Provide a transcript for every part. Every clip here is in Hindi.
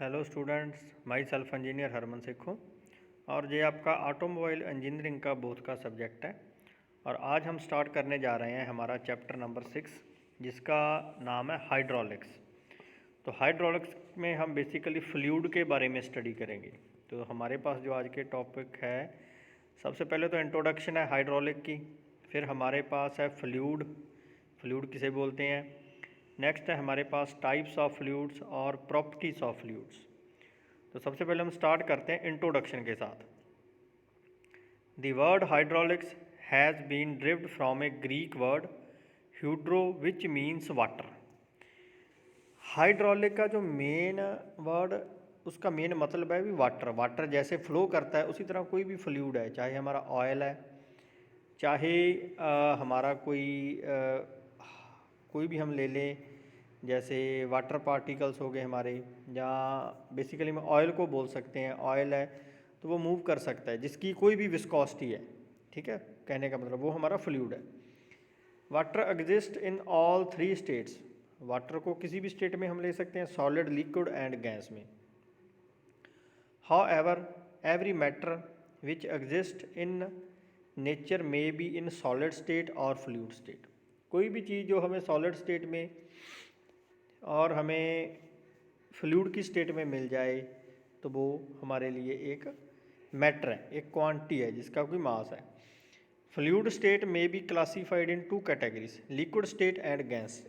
Hello students, myself engineer Harman Sikh हूँ और ये आपका ऑटोमोबाइल इंजीनियरिंग का बोथ का सब्जेक्ट है। और आज हम स्टार्ट करने जा रहे हैं हमारा चैप्टर नंबर 6 जिसका नाम है हाइड्रोलिक्स। तो हाइड्रोलिक्स में हम बेसिकली फ्लूइड के बारे में स्टडी करेंगे। तो हमारे पास जो आज के टॉपिक है, सबसे पहले तो इंट्रोडक्शन है हाइड्रोलिक की, फिर हमारे पास है फ्लूइड, फ्लूइड किसे बोलते हैं। नेक्स्ट है हमारे पास टाइप्स ऑफ फ्लूइड्स और प्रॉपर्टीज ऑफ फ्लूइड्स। तो सबसे पहले हम स्टार्ट करते हैं इंट्रोडक्शन के साथ। The word hydraulics has been derived from a Greek word hydro which means water. Hydraulic का जो मेन वर्ड, उसका मेन मतलब है भी वाटर। वाटर जैसे फ्लो करता है उसी तरह कोई भी फ्लूइड है, चाहे हमारा ऑयल है, चाहे हमारा कोई भी हम ले लें, जैसे वाटर पार्टिकल्स हो गए हमारे, या बेसिकली हम ऑयल को बोल सकते हैं। ऑयल है तो वो मूव कर सकता है, जिसकी कोई भी विस्कोसिटी है, ठीक है, कहने का मतलब वो हमारा फ्लूइड है। Water exist in all three states. Water को किसी भी स्टेट में हम ले सकते हैं, सॉलिड, लिक्विड एंड गैस में। How ever every matter which exist in nature may be in solid state और फ्लूइड स्टेट। कोई भी चीज़ जो हमें सॉलिड स्टेट में और हमें फ्लूइड की स्टेट में मिल जाए तो वो हमारे लिए एक मैटर है, एक क्वांटिटी है जिसका कोई मास है। फ्लूइड स्टेट में B classified in two categories, liquid state and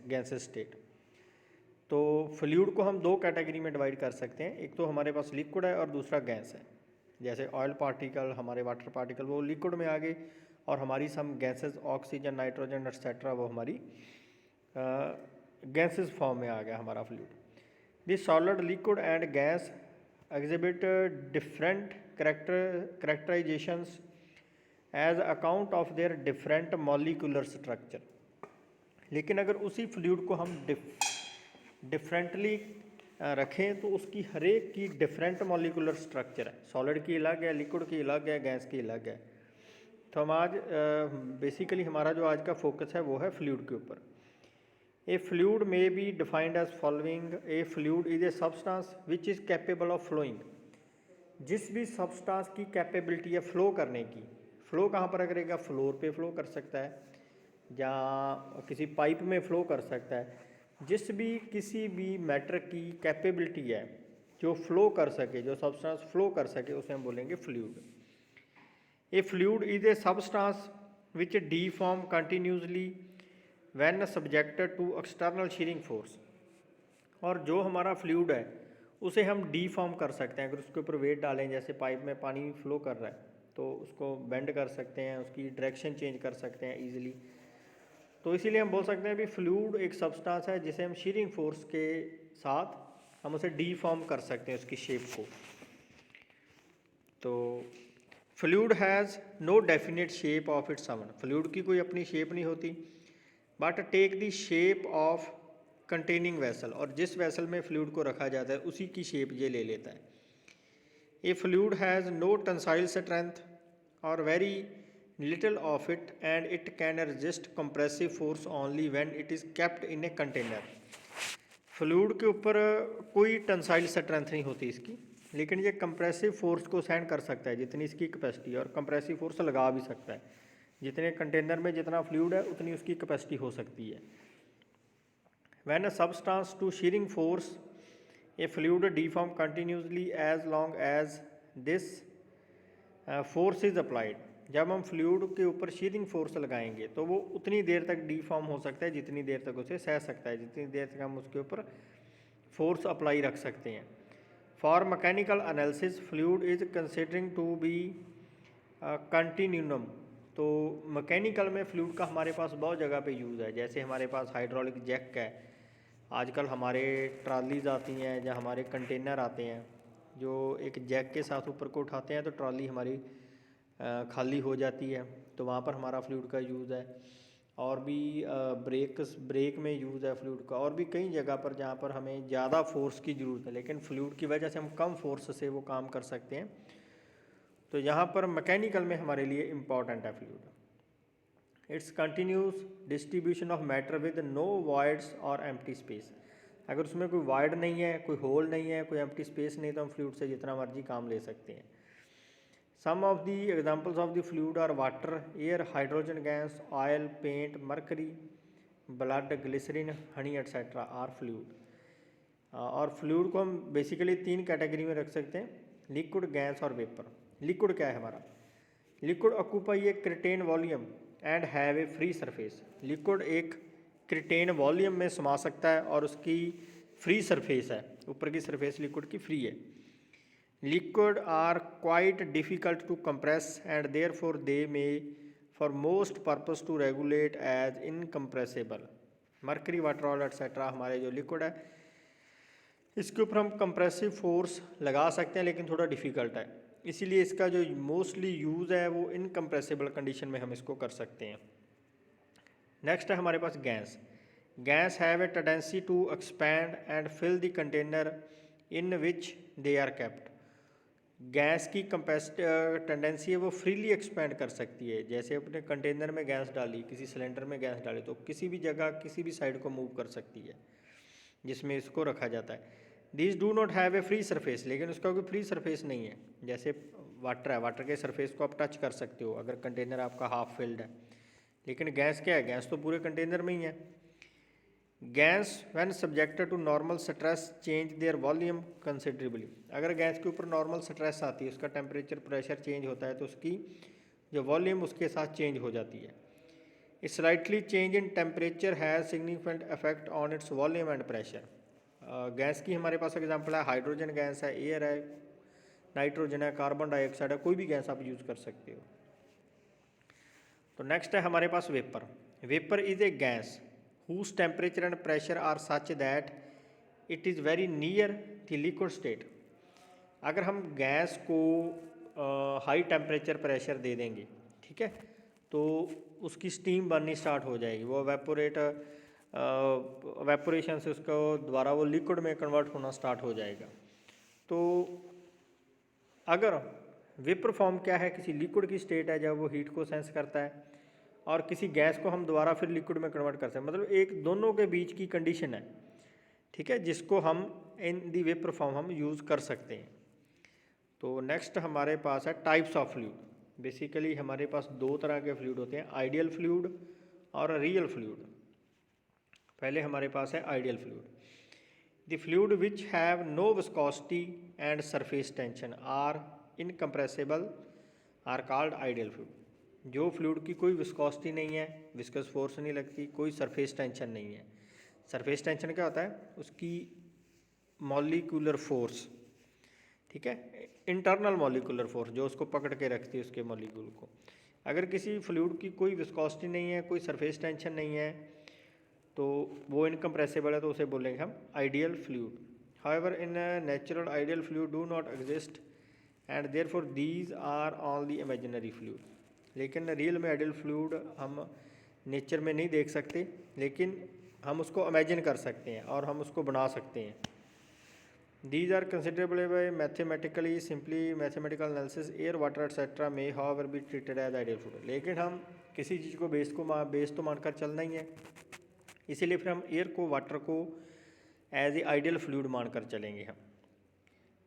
gases state. तो फ्लूइड को हम दो कैटेगरी में डिवाइड कर सकते हैं, एक तो हमारे पास लिक्विड है और दूसरा गैस है। जैसे ऑयल पार्टिकल, हमारे वाटर पार्टिकल, वो लिक्विड में आ गए, और हमारी some gases, oxygen, nitrogen etcetera, वो हमारी गैसेस फॉर्म में आ गया हमारा fluid. This solid, liquid and gas exhibit different characterizations as account of their different molecular structure. लेकिन अगर उसी फ्लूइड को हम डिफरेंटली रखें तो उसकी हर एक की डिफरेंट मॉलिक्यूलर स्ट्रक्चर है। सॉलिड की अलग है, लिक्विड की अलग है, गैस की अलग है। तो हम आज बेसिकली हमारा जो आज का फोकस है वो है फ्लूइड के ऊपर। A fluid may be defined as following. A fluid is a substance which is capable of flowing. जिस भी सब्सटेंस की कैपेबिलिटी है फ्लो करने की, फ्लो कहाँ पर करेगा, फ्लोर पे फ्लो कर सकता है या किसी पाइप में फ्लो कर सकता है। जिस भी किसी भी मैटर की कैपेबिलिटी है जो फ्लो कर सके, जो सब्सटेंस फ्लो कर सके, उसे हम बोलेंगे fluid. A fluid is a substance which deform continuously when subjected to external shearing force. और जो हमारा फ्लूइड है उसे हम डीफॉर्म कर सकते हैं। अगर उसके ऊपर वेट डालें, जैसे पाइप में पानी फ्लो कर रहा है, तो उसको बेंड कर सकते हैं, उसकी डायरेक्शन चेंज कर सकते हैं ईजिली। तो इसीलिए हम बोल सकते हैं भी फ्लूइड एक सब्सटेंस है जिसे हम शीयरिंग फोर्स के साथ हम उसे डीफॉर्म कर सकते हैं, उसकी शेप को। तो fluid has no definite shape of its own. Fluid की कोई अपनी शेप नहीं होती, but take the shape of containing vessel. और जिस वेसल में फ्लूइड को रखा जाता है उसी की शेप ये ले लेता है। A fluid has no tensile strength और very little of it, and it can resist compressive force only when it is kept in a container. Fluid के ऊपर कोई टेंसाइल स्ट्रेंथ नहीं होती इसकी, लेकिन ये कंप्रेसिव फोर्स को सहन कर सकता है जितनी इसकी कैपेसिटी, और कंप्रेसिव फोर्स लगा भी सकता है। जितने कंटेनर में जितना फ्लूइड है उतनी उसकी कैपेसिटी हो सकती है। When a substance to shearing force a fluid deform continuously as long as this force is applied. जब हम फ्लूइड के ऊपर शीयरिंग फोर्स लगाएंगे तो वो उतनी देर तक डीफॉर्म हो सकता है जितनी देर तक उसे सह सकता है, जितनी देर तक हम उसके ऊपर फोर्स अप्लाई रख सकते हैं। For mechanical analysis fluid is considering to be continuum. तो मैकेनिकल में फ्लूइड का हमारे पास बहुत जगह पे यूज़ है। जैसे हमारे पास हाइड्रोलिक जैक है, आजकल हमारे ट्रॉलीज आती हैं या हमारे कंटेनर आते हैं जो एक जैक के साथ ऊपर को उठाते हैं तो ट्रॉली हमारी खाली हो जाती है, तो वहाँ पर हमारा फ्लूइड का यूज़ है। और भी ब्रेक में यूज़ है फ्लूइड का, और भी कई जगह पर जहाँ पर हमें ज़्यादा फोर्स की ज़रूरत है लेकिन फ्लूइड की वजह से हम कम फोर्स से वो काम कर सकते हैं। तो यहाँ पर मैकेनिकल में हमारे लिए इम्पॉर्टेंट है fluid. Its continuous distribution of matter with no voids और एम्प्टी स्पेस। अगर उसमें कोई वाइड नहीं है, कोई होल नहीं है, कोई एम्प्टी स्पेस नहीं, तो हम फ्लूइड से जितना मर्जी काम ले सकते हैं। Some of the examples of the fluid are water, air, hydrogen gas, oil, paint, mercury, blood, glycerine, honey etcetera are fluid. और फ्लूइड को हम बेसिकली 3 कैटेगरी में रख सकते हैं, लिक्विड, गैस और वेपर। लिक्विड क्या है हमारा? Liquid occupy a certain volume and have a free surface. Liquid एक क्रिटेन वॉल्यूम में समा सकता है और उसकी फ्री सरफेस है, ऊपर की सरफेस लिक्विड की फ्री है। Liquid are quite difficult to compress and therefore they may for most purpose to regulate as incompressible. Mercury, water, oil etcetera हमारे जो लिक्विड है, इसके ऊपर हम कंप्रेसिव फोर्स लगा सकते हैं, लेकिन थोड़ा डिफ़िकल्ट है, इसीलिए इसका जो मोस्टली यूज़ है वो इनकम्प्रेसिबल कंडीशन में हम इसको कर सकते हैं। नेक्स्ट है हमारे पास gas. Gas have a tendency to expand and fill the container in which they are kept. Gas की टेंडेंसी है वो फ्रीली एक्सपैंड कर सकती है। जैसे अपने कंटेनर में गैस डाली, किसी सिलेंडर में गैस डाली, तो किसी भी जगह किसी भी साइड को मूव कर सकती है जिसमें इसको रखा जाता है। This do not have a free surface, लेकिन उसका कोई फ्री सरफेस नहीं है। जैसे वाटर है, वाटर के सरफेस को आप टच कर सकते हो अगर कंटेनर आपका हाफ फिल्ड है, लेकिन गैस क्या है? गैस तो पूरे कंटेनर में ही है। Gas when subjected to normal stress change their volume considerably. अगर गैस के ऊपर नॉर्मल स्ट्रेस आती है, उसका टेम्परेचर, प्रेशर चेंज होता है, तो उसकी जो वॉल्यूम उसके साथ चेंज हो जाती है। A slightly change in temperature has significant effect on its volume and pressure. Gas की हमारे पास एग्जांपल है हाइड्रोजन गैस है, एयर है, नाइट्रोजन है, कार्बन डाइऑक्साइड है, कोई भी गैस आप यूज़ कर सकते हो। तो नेक्स्ट है हमारे पास vapour. Vapour is a gas whose temperature and pressure are such that it is very near the liquid state। अगर हम गैस को हाई टेम्परेचर प्रेशर दे देंगे, ठीक है, तो उसकी स्टीम बननी स्टार्ट हो जाएगी, वो वेपोरेशन से उसको द्वारा वो लिक्विड में कन्वर्ट होना स्टार्ट हो जाएगा। तो अगर वेपर फॉर्म क्या है? किसी लिक्विड की स्टेट है जब वो हीट को सेंस करता है, और किसी गैस को हम दोबारा फिर लिक्विड में कन्वर्ट कर सकते हैं, मतलब एक दोनों के बीच की कंडीशन है, ठीक है, जिसको हम इन दी वेपर फॉर्म हम यूज़ कर सकते हैं। तो नेक्स्ट हमारे पास है टाइप्स ऑफ फ्लूइड। बेसिकली हमारे पास 2 तरह के फ्लूइड होते हैं, आइडियल फ्लूइड और रियल फ्लूइड। पहले हमारे पास है ideal fluid. The fluid which have no viscosity and surface tension are incompressible are called ideal fluid. जो फ्लूइड की कोई विस्कोसिटी नहीं है, विस्कस फोर्स नहीं लगती, कोई सरफेस टेंशन नहीं है। सरफेस टेंशन क्या होता है? उसकी मॉलिक्यूलर फोर्स, ठीक है, इंटरनल मॉलिक्यूलर फोर्स जो उसको पकड़ के रखती है उसके मॉलिक्यूल को। अगर किसी फ्लूइड की कोई विस्कोसिटी नहीं है, कोई सरफेस टेंशन नहीं है, तो वो इनकम्प्रेसिबल है, तो उसे बोलेंगे हम ideal fluid. However in natural ideal fluid do not exist and therefore these are all the imaginary fluid. लेकिन रियल में आइडियल फ्लूइड हम नेचर में नहीं देख सकते, लेकिन हम उसको इमेजिन कर सकते हैं और हम उसको बना सकते हैं। These are considerable by mathematically, simply mathematical analysis, air, water etcetera may however be treated as ideal fluid. लेकिन हम किसी चीज़ को बेस तो मानकर चलना ही है, इसीलिए फिर हम एयर को, वाटर को एज ए आइडियल फ्लूइड मानकर चलेंगे हम।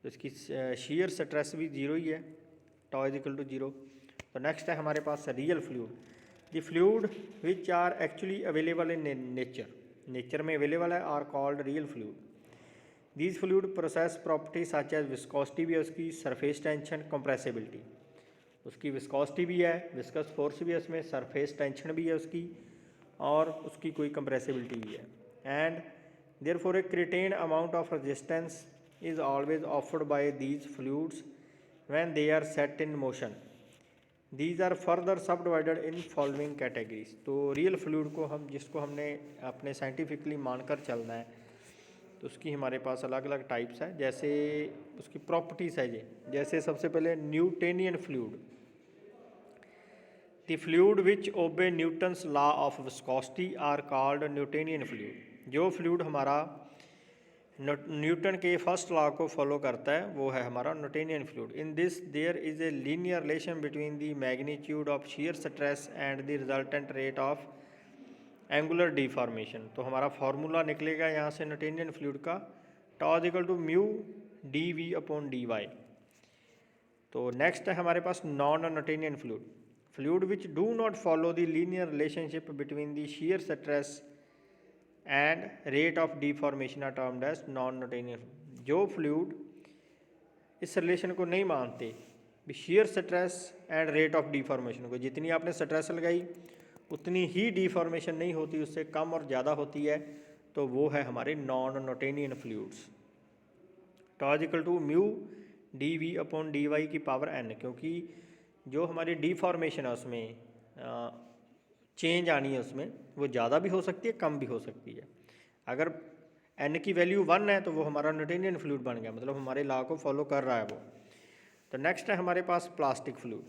तो इसकी शेयर स्ट्रेस भी 0 ही है, टॉ इज इक्वल टू 0। तो नेक्स्ट है हमारे पास real fluid. The fluid which are actually available in nature, nature में अवेलेबल है, are called real fluid. These fluid process property such as viscosity भी है उसकी, सरफेस टेंशन, कंप्रेसिबिलिटी, उसकी विस्कोसिटी भी है, विस्कस फोर्स भी है उसमें, सरफेस टेंशन भी है उसकी, और उसकी कोई कंप्रेसिबिलिटी भी है। And therefore a certain amount of resistance is always offered by these fluids when they are set in motion. These are further subdivided in following categories. तो रियल फ्लूइड को हम, जिसको हमने अपने साइंटिफिकली मानकर चलना है, तो उसकी हमारे पास अलग अलग टाइप्स हैं, जैसे उसकी प्रॉपर्टीज़ है ये। जैसे सबसे पहले Newtonian fluid. The fluid which obey Newton's law of viscosity are called Newtonian fluid. जो फ्लूइड हमारा न्यूटन के फर्स्ट लॉ को फॉलो करता है वो है हमारा Newtonian fluid. In this there is a linear relation between the magnitude of shear stress and the resultant rate of angular deformation. तो हमारा फॉर्मूला निकलेगा यहाँ से न्यूटोनियन फ्लूइड का, tau equal to mu d v upon d y. तो नेक्स्ट है हमारे पास non Newtonian fluid, fluid which do not follow the linear relationship between the shear stress and rate of deformation are termed as non Newtonian. जो फ्लूइड इस रिलेशन को नहीं मानते भी shear stress and rate of deformation को, जितनी आपने स्ट्रेस लगाई उतनी ही डिफॉर्मेशन नहीं होती, उससे कम और ज़्यादा होती है, तो वो है हमारे non Newtonian fluids. Tau equal to mu d v upon d y की पावर एन, क्योंकि जो हमारी डिफॉर्मेशन है उसमें चेंज आनी है, उसमें वो ज़्यादा भी हो सकती है कम भी हो सकती है। अगर एन की वैल्यू 1 है तो वो हमारा न्यूटोनियन फ्लूइड बन गया, मतलब हमारे लॉ को फॉलो कर रहा है वो। तो नेक्स्ट है हमारे पास plastic fluid,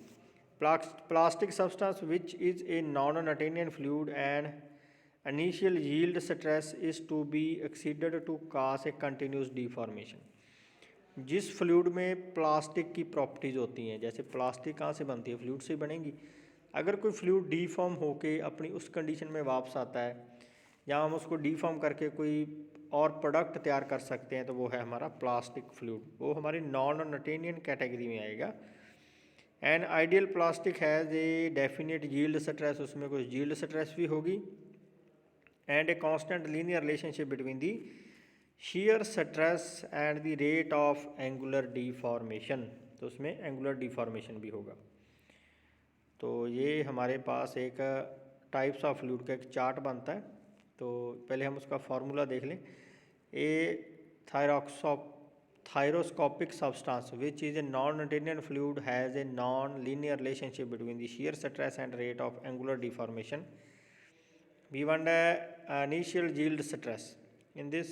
plastic substance which is a non Newtonian fluid and initial yield stress is to be exceeded to cause a continuous deformation. जिस फ्लूइड में प्लास्टिक की प्रॉपर्टीज़ होती हैं, जैसे प्लास्टिक कहाँ से बनती है, फ्लूइड से ही बनेगी। अगर कोई फ्लूइड डीफॉर्म होके अपनी उस कंडीशन में वापस आता है जहाँ हम उसको डीफॉर्म करके कोई और प्रोडक्ट तैयार कर सकते हैं, तो वो है हमारा प्लास्टिक फ्लूइड, वो हमारी नॉन न्यूटोनियन कैटेगरी में आएगा। And ideal plastic has a definite yield stress, उसमें कुछ यील्ड स्ट्रेस भी होगी, and a constant linear relationship between the shear stress and the rate of angular deformation, तो उसमें एंगुलर डिफॉर्मेशन भी होगा। तो ये हमारे पास एक टाइप्स ऑफ फ्लूइड का एक चार्ट बनता है। तो पहले हम उसका फार्मूला देख लें। A thixotropic substance which is a non Newtonian fluid has a non linear relationship between the shear stress and rate of angular deformation. We want initial yield stress. In this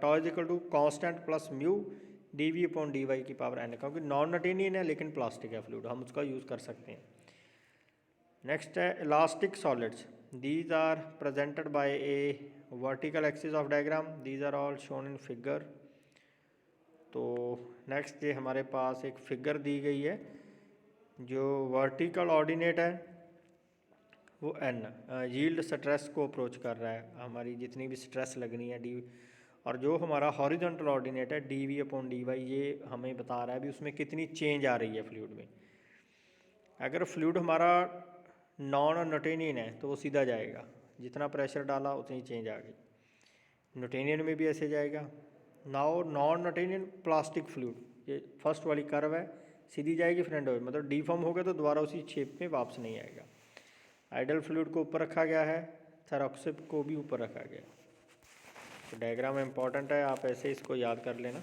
tau is equal to constant plus mu dv upon dy की पावर n, क्योंकि नॉन न्यूटोनियन है लेकिन प्लास्टिक है फ्लूइड, हम उसका यूज़ कर सकते हैं। नेक्स्ट है elastic solids, these are presented by a vertical axis of diagram, these are all shown in figure. तो नेक्स्ट ये हमारे पास एक फिगर दी गई है, जो वर्टिकल ऑर्डिनेट है वो एन यील्ड स्ट्रेस को अप्रोच कर रहा है, हमारी जितनी भी स्ट्रेस लगनी है डी, और जो हमारा हॉरिजॉन्टल ऑर्डिनेट है d v upon d y, ये हमें बता रहा है भी उसमें कितनी चेंज आ रही है फ्लूइड में। अगर फ्लूइड हमारा नॉन न्यूटोनियन है तो वो सीधा जाएगा, जितना प्रेशर डाला उतनी चेंज आ गई। न्यूटोनियन में भी ऐसे जाएगा। Now non Newtonian plastic fluid, ये फर्स्ट वाली कर्व है, सीधी जाएगी फ्रेंड, मतलब डीफॉर्म हो गया तो दोबारा उसी शेप में वापस नहीं आएगा। आइडल फ्लूइड को ऊपर रखा गया है, थैरोक्सिप को भी ऊपर रखा गया है। तो डायग्राम इंपॉर्टेंट है, आप ऐसे इसको याद कर लेना।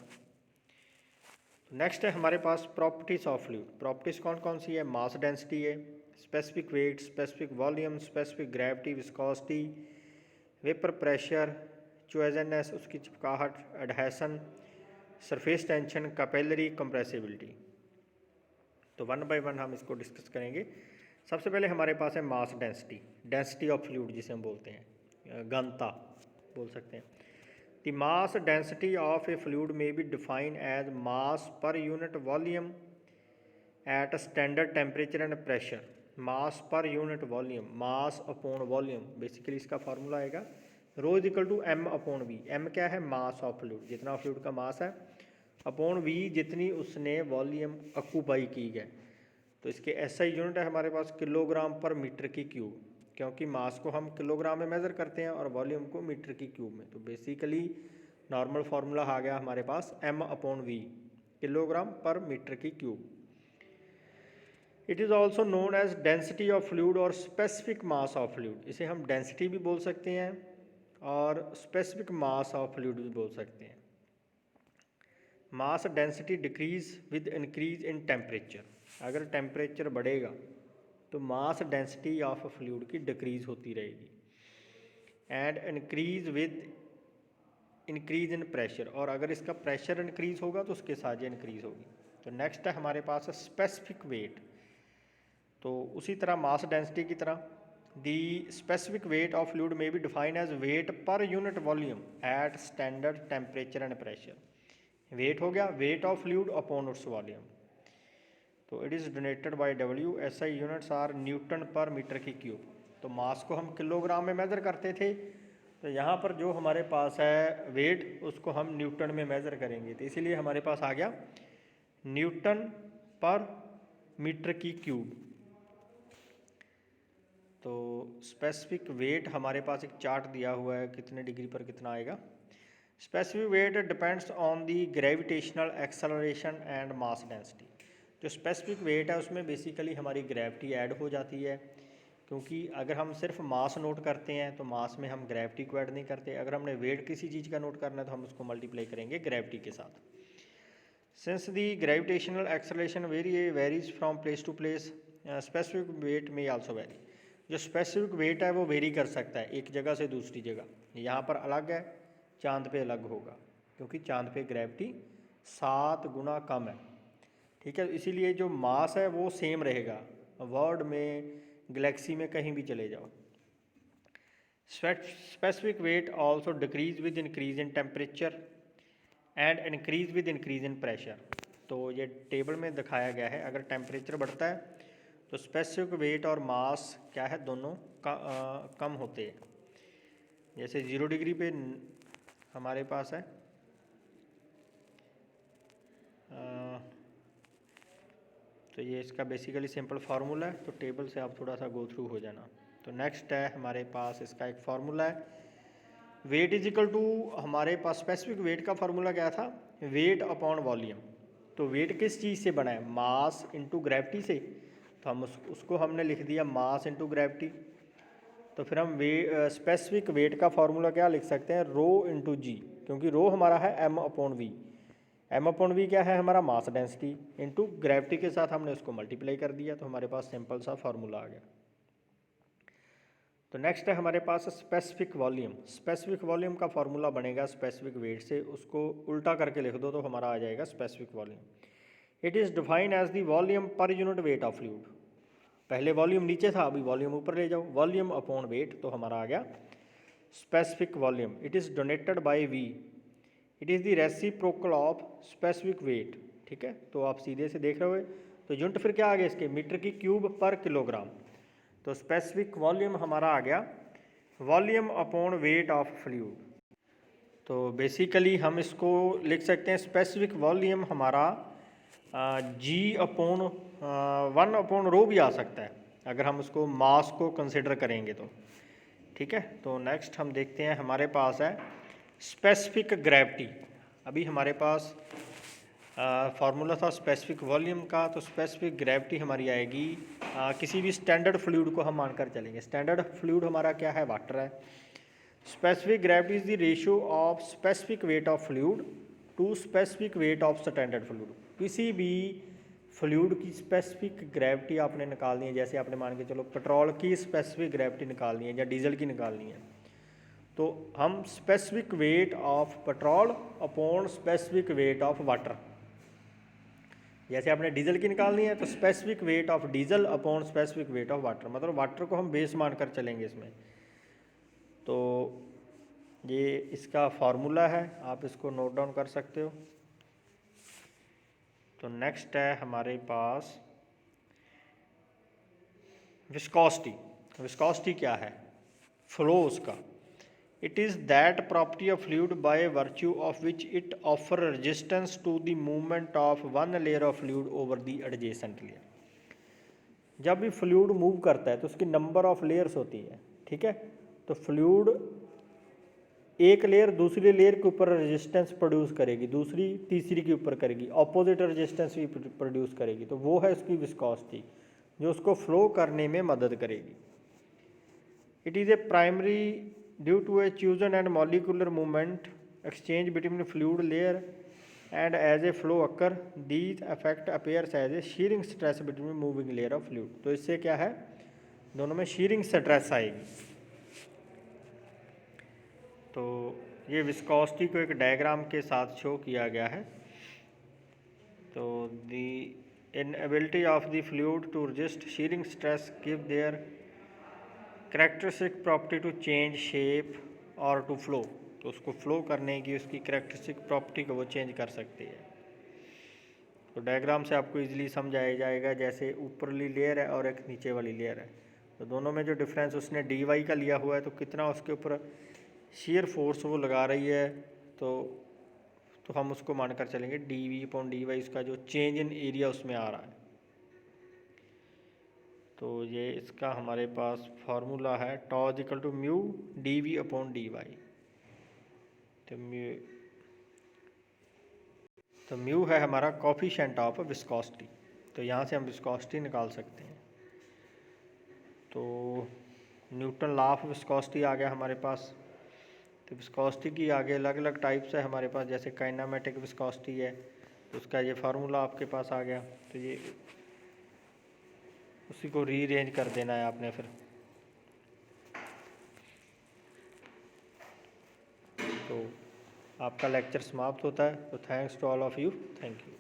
नेक्स्ट है हमारे पास प्रॉपर्टीज़ ऑफ फ्लूइड। प्रॉपर्टीज़ कौन कौन सी है? मास डेंसिटी है, specific weight, specific volume, specific gravity, viscosity, vapour pressure, चुएजननेस उसकी चिपकाहट, adhesion, surface tension, capillary compressibility. तो वन बाय वन हम इसको डिस्कस करेंगे। सबसे पहले हमारे पास है mass density, density of fluid जिसे हम बोलते हैं, घनता बोल सकते हैं। The mass density of a fluid may be define as mass per unit volume at standard temperature and pressure. Mass per unit volume, mass upon volume, basically इसका फार्मूला आएगा rho is equal to m upon v. M क्या है? मास ऑफ फ्लूइड, जितना फ्लूइड का मास है, अपॉन वी जितनी उसने वॉल्यूम ऑक्यूपाई की है। तो इसके एसआई यूनिट है हमारे पास किलोग्राम पर मीटर की क्यूब, क्योंकि मास को हम किलोग्राम में मेज़र करते हैं और वॉल्यूम को मीटर की क्यूब में। तो बेसिकली नॉर्मल फार्मूला आ गया हमारे पास एम अपॉन वी, किलोग्राम पर मीटर की cube. It is also known as density of fluid और स्पेसिफिक मास ऑफ फ्लूइड। इसे हम डेंसिटी भी बोल सकते हैं और स्पेसिफिक मास ऑफ फ्लूइड भी बोल सकते हैं। Mass density decrease with increase in temperature. अगर टेम्परेचर बढ़ेगा तो मास डेंसिटी ऑफ फ्लूइड की डिक्रीज होती रहेगी। And increase with increase in pressure, और अगर इसका प्रेशर इंक्रीज होगा तो उसके साथ ये इंक्रीज होगी। तो नेक्स्ट है हमारे पास स्पेसिफिक वेट। तो उसी तरह मास डेंसिटी की तरह the specific weight of fluid may भी define as weight per unit volume at standard temperature and pressure. Weight हो गया weight of fluid upon its volume. तो it is donated by W. SI units are newton per metre की क्यूब। तो मास को हम किलोग्राम में मेज़र करते थे, तो यहाँ पर जो हमारे पास है वेट उसको हम न्यूटन में मेज़र करेंगे। तो इसीलिए हमारे पास आ गया न्यूटन पर मीटर की क्यूब। तो स्पेसिफिक वेट हमारे पास एक चार्ट दिया हुआ है कितने डिग्री पर कितना आएगा। Specific weight depends on the gravitational acceleration and mass density. जो स्पेसिफिक वेट है उसमें बेसिकली हमारी ग्रेविटी ऐड हो जाती है, क्योंकि अगर हम सिर्फ मास नोट करते हैं तो मास में हम ग्रेविटी को ऐड नहीं करते। अगर हमने वेट किसी चीज़ का नोट करना है तो हम उसको मल्टीप्लाई करेंगे ग्रेविटी के साथ। Since the gravitational acceleration varies from place to place, specific weight में आल्सो वेरी। जो स्पेसिफिक वेट है वो वेरी कर सकता है एक जगह से दूसरी जगह। यहाँ पर अलग है, चांद पे अलग होगा, क्योंकि चांद पे ग्रेविटी 7 गुना कम है। ठीक है, इसीलिए जो मास है वो सेम रहेगा, वर्ल्ड में गैलेक्सी में कहीं भी चले जाओ। Specific weight also decrease with increase in temperature and increase with increase in pressure. तो ये टेबल में दिखाया गया है, अगर टेम्परेचर बढ़ता है तो स्पेसिफिक वेट और मास क्या है, दोनों कम होते हैं। जैसे 0 डिग्री पे हमारे पास है तो ये इसका बेसिकली सिंपल फार्मूला है, तो टेबल से आप थोड़ा सा गो थ्रू हो जाना। तो नेक्स्ट है हमारे पास इसका एक फार्मूला है, वेट इज इक्वल टू, हमारे पास स्पेसिफिक वेट का फार्मूला क्या था, वेट अपॉन वॉल्यूम। तो वेट किस चीज़ से बना है, मास इंटू ग्रेविटी से। तो हम उसको हमने लिख दिया मास इंटू ग्रेविटी। तो फिर हम स्पेसिफिक वेट का फार्मूला क्या लिख सकते हैं, रो इंटू जी, क्योंकि रो हमारा है m upon v. M upon v क्या है, हमारा मास डेंसिटी, इंटू ग्रेविटी के साथ हमने उसको मल्टीप्लाई कर दिया, तो हमारे पास सिंपल सा फार्मूला आ गया। तो नेक्स्ट है हमारे पास स्पेसिफिक वॉल्यूम। स्पेसिफिक वॉल्यूम का फार्मूला बनेगा स्पेसिफिक वेट से, उसको उल्टा करके लिख दो तो हमारा आ जाएगा specific volume. It is defined as the volume per unit weight of fluid. पहले वॉल्यूम नीचे था, अभी वॉल्यूम ऊपर ले जाओ, वॉल्यूम अपॉन वेट, तो हमारा आ गया specific volume. It is donated by v, it is the reciprocal of specific weight. ठीक है, तो आप सीधे से देख रहे हो, तो यूनिट फिर क्या आ गया इसके, मीटर की क्यूब पर किलोग्राम। तो स्पेसिफिक वॉल्यूम हमारा आ गया volume upon weight of fluid. तो बेसिकली हम इसको लिख सकते हैं स्पेसिफिक वॉल्यूम हमारा जी अपॉन 1 अपॉन रो भी आ सकता है, अगर हम उसको मास को कंसिडर करेंगे तो। ठीक है, तो नेक्स्ट हम देखते हैं हमारे पास है स्पेसिफिक ग्रेविटी। अभी हमारे पास फार्मूला था स्पेसिफिक वॉल्यूम का, तो स्पेसिफिक ग्रेविटी हमारी आएगी किसी भी स्टैंडर्ड फ्लूइड को हम मानकर चलेंगे। स्टैंडर्ड फ्लूइड हमारा क्या है, वाटर है। Specific gravity is the ratio of specific weight of fluid to specific weight of standard fluid. किसी भी फ्लूइड की स्पेसिफिक ग्रेविटी आपने निकालनी है, जैसे आपने मान के चलो पेट्रोल की स्पेसिफिक ग्रेविटी निकालनी है या डीजल की निकालनी है, तो हम specific weight of petrol upon specific weight of water, जैसे आपने डीजल की निकालनी है तो specific weight of diesel upon specific weight of water, मतलब वाटर को हम बेस मानकर चलेंगे इसमें। तो ये इसका फार्मूला है, आप इसको नोट डाउन कर सकते हो। तो नेक्स्ट है हमारे पास विस्कोसिटी। विस्कोसिटी क्या है, फ्लो उसका। It is that property of fluid by virtue of which it offer resistance to the movement of one layer of fluid over the adjacent layer. जब भी फ्लूइड मूव करता है तो उसकी नंबर ऑफ लेयर्स होती है। ठीक है, तो फ्लूइड एक लेयर दूसरी लेयर के ऊपर रेजिस्टेंस प्रोड्यूस करेगी, दूसरी तीसरी के ऊपर करेगी, ऑपोजिट रेजिस्टेंस भी प्रोड्यूस करेगी, तो वो है उसकी विस्कोसिटी जो उसको फ्लो करने में मदद करेगी। It is a primary due to a chosen and molecular movement exchange between fluid layer and as a flow occur these effect appears as a shearing stress between moving layer of fluid। तो इससे क्या है, दोनों में shearing stress आएगी। तो ये विस्कोसिटी को एक डायग्राम के साथ शो किया गया है। तो the inability of the fluid to resist shearing stress give their characteristic property to change shape और टू फ्लो। तो उसको फ्लो करने की उसकी कैरेक्टरिस्टिक प्रॉपर्टी को वो चेंज कर सकती है। तो डायग्राम से आपको इजीली समझाया जाएगा, जैसे ऊपरली लेयर है और एक नीचे वाली लेयर है, तो दोनों में जो डिफरेंस उसने डी वाई का लिया हुआ है, तो कितना उसके ऊपर shear फोर्स वो लगा रही है, तो हम उसको मानकर चलेंगे d v upon d y, उसका जो चेंज इन एरिया उसमें आ रहा है। तो ये इसका हमारे पास फार्मूला है, tau is equal to mu d v upon d y. तो म्यू है हमारा कोफिशिएंट ऑफ विस्कोसिटी, तो यहाँ से हम विस्कोसिटी निकाल सकते हैं। तो न्यूटन लॉ ऑफ विस्कोसिटी आ गया हमारे पास। तो विस्कोसिटी की आगे अलग अलग टाइप्स है हमारे पास, जैसे काइनेमेटिक विस्कोसिटी है, तो उसका ये फार्मूला आपके पास आ गया। तो ये उसी को रीअरेंज कर देना है आपने फिर। तो आपका लेक्चर समाप्त होता है। तो thanks to all of you, thank you.